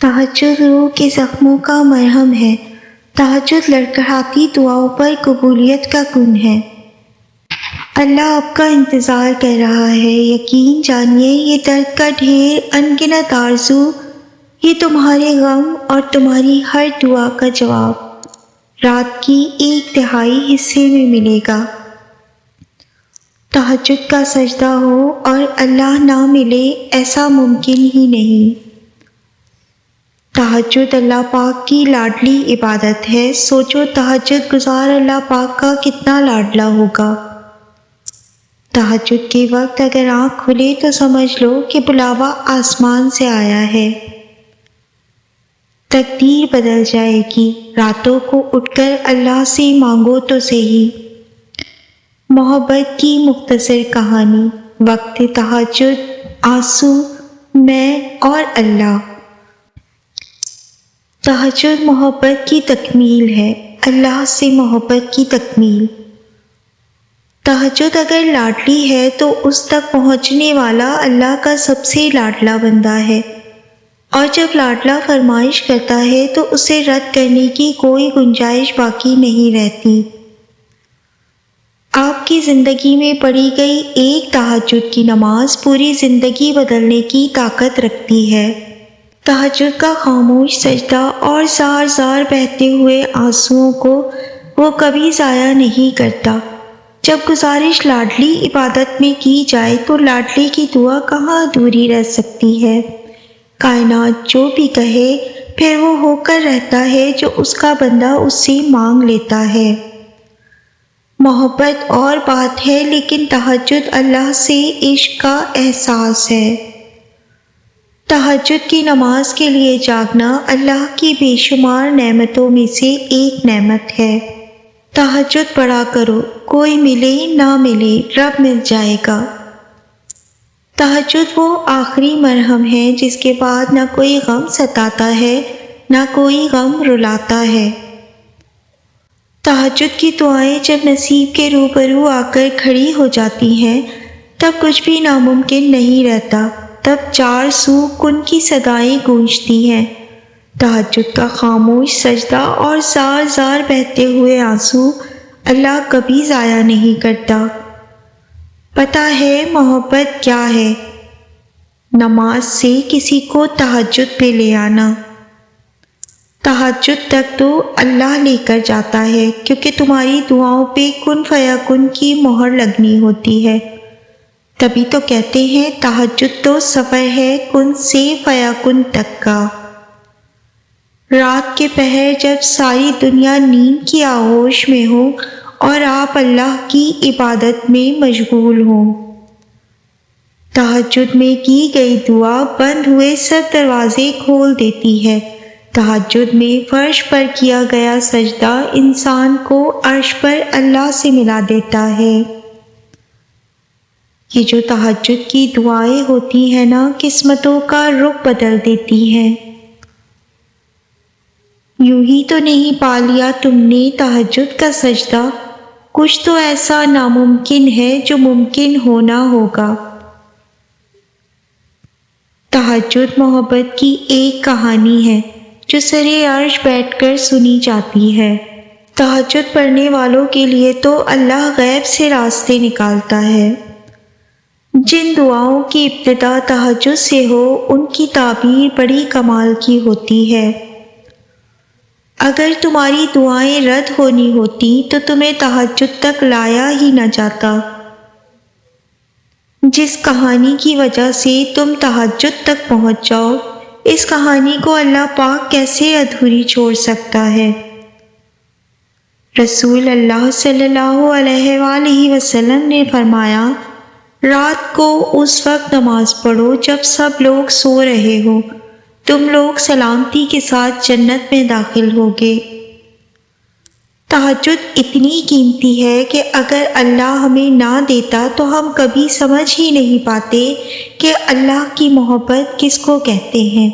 تہجد روح کے زخموں کا مرہم ہے۔ تہجد لڑکھڑاتی دعاؤں پر قبولیت کا کن ہے۔ اللہ آپ کا انتظار کر رہا ہے۔ یقین جانیے یہ درد کا ڈھیر، ان گنت آرزو، یہ تمہارے غم اور تمہاری ہر دعا کا جواب رات کی 1/3 حصے میں ملے گا۔ تہجد کا سجدہ ہو اور اللہ نہ ملے، ایسا ممکن ہی نہیں۔ تہجد اللہ پاک کی لاڈلی عبادت ہے۔ سوچو تہجد گزار اللہ پاک کا کتنا لاڈلا ہوگا۔ تہجد کے وقت اگر آنکھ کھلے تو سمجھ لو کہ بلاوا آسمان سے آیا ہے۔ تقدیر بدل جائے گی۔ راتوں کو اٹھ کر اللہ سے مانگو تو صحیح۔ محبت کی مختصر کہانی۔ وقت تہجد، آنسو، میں اور اللہ۔ تہجد محبت کی تکمیل ہے، اللہ سے محبت کی تکمیل۔ تہجد اگر لاڈلی ہے تو اس تک پہنچنے والا اللہ کا سب سے لاڈلا بندہ ہے، اور جب لاڈلا فرمائش کرتا ہے تو اسے رد کرنے کی کوئی گنجائش باقی نہیں رہتی۔ آپ کی زندگی میں پڑھی گئی ایک تہجد کی نماز پوری زندگی بدلنے کی طاقت رکھتی ہے۔ تہجد کا خاموش سجدہ اور زار زار بہتے ہوئے آنسوؤں کو وہ کبھی ضائع نہیں کرتا۔ جب گزارش لاڈلی عبادت میں کی جائے تو لاڈلے کی دعا کہاں ادھوری رہ سکتی ہے۔ کائنات جو بھی کہے پھر وہ ہو کر رہتا ہے جو اس کا بندہ اس سے مانگ لیتا ہے۔ محبت اور بات ہے، لیکن تہجد اللہ سے عشق کا احساس ہے۔ تہجد کی نماز کے لیے جاگنا اللہ کی بے شمار نعمتوں میں سے ایک نعمت ہے۔ تہجد پڑھا کرو، کوئی ملے نہ ملے رب مل جائے گا۔ تہجد وہ آخری مرہم ہے جس کے بعد نہ کوئی غم ستاتا ہے نہ کوئی غم رلاتا ہے۔ تہجد کی دعائیں جب نصیب کے روبرو آ کر کھڑی ہو جاتی ہیں تب کچھ بھی ناممکن نہیں رہتا، تب چار سو کن کی صدائیں گونجتی ہیں۔ تہجد کا خاموش سجدہ اور زار زار بہتے ہوئے آنسو اللہ کبھی ضائع نہیں کرتا۔ پتہ ہے محبت کیا ہے؟ نماز سے کسی کو تہجد پہ لے آنا۔ تہجد تک تو اللہ لے کر جاتا ہے، کیونکہ تمہاری دعاؤں پہ کن فیکن کی مہر لگنی ہوتی ہے۔ تبھی تو کہتے ہیں تہجد تو سفر ہے کن سے فیکن تک کا۔ رات کے پہر جب ساری دنیا نیند کی آغوش میں ہو اور آپ اللہ کی عبادت میں مشغول ہوں، تہجد میں کی گئی دعا بند ہوئے سب دروازے کھول دیتی ہے۔ تہجد میں فرش پر کیا گیا سجدہ انسان کو عرش پر اللہ سے ملا دیتا ہے۔ یہ جو تہجد کی دعائیں ہوتی ہیں نا، قسمتوں کا رخ بدل دیتی ہیں۔ یوں ہی تو نہیں پا لیا تم نے تہجد کا سجدہ، کچھ تو ایسا ناممکن ہے جو ممکن ہونا ہوگا۔ تہجد محبت کی ایک کہانی ہے جو سرے عرش بیٹھ کر سنی جاتی ہے۔ تہجد پڑھنے والوں کے لیے تو اللہ غیب سے راستے نکالتا ہے۔ جن دعاؤں کی ابتدا تہجد سے ہو ان کی تعبیر بڑی کمال کی ہوتی ہے۔ اگر تمہاری دعائیں رد ہونی ہوتی تو تمہیں تہجد تک لایا ہی نہ جاتا۔ جس کہانی کی وجہ سے تم تہجد تک پہنچ جاؤ، اس کہانی کو اللہ پاک کیسے ادھوری چھوڑ سکتا ہے؟ رسول اللہ صلی اللہ علیہ وآلہ وسلم نے فرمایا، رات کو اس وقت نماز پڑھو جب سب لوگ سو رہے ہو، تم لوگ سلامتی کے ساتھ جنت میں داخل ہوگے۔ تہجد اتنی قیمتی ہے کہ اگر اللہ ہمیں نہ دیتا تو ہم کبھی سمجھ ہی نہیں پاتے کہ اللہ کی محبت کس کو کہتے ہیں۔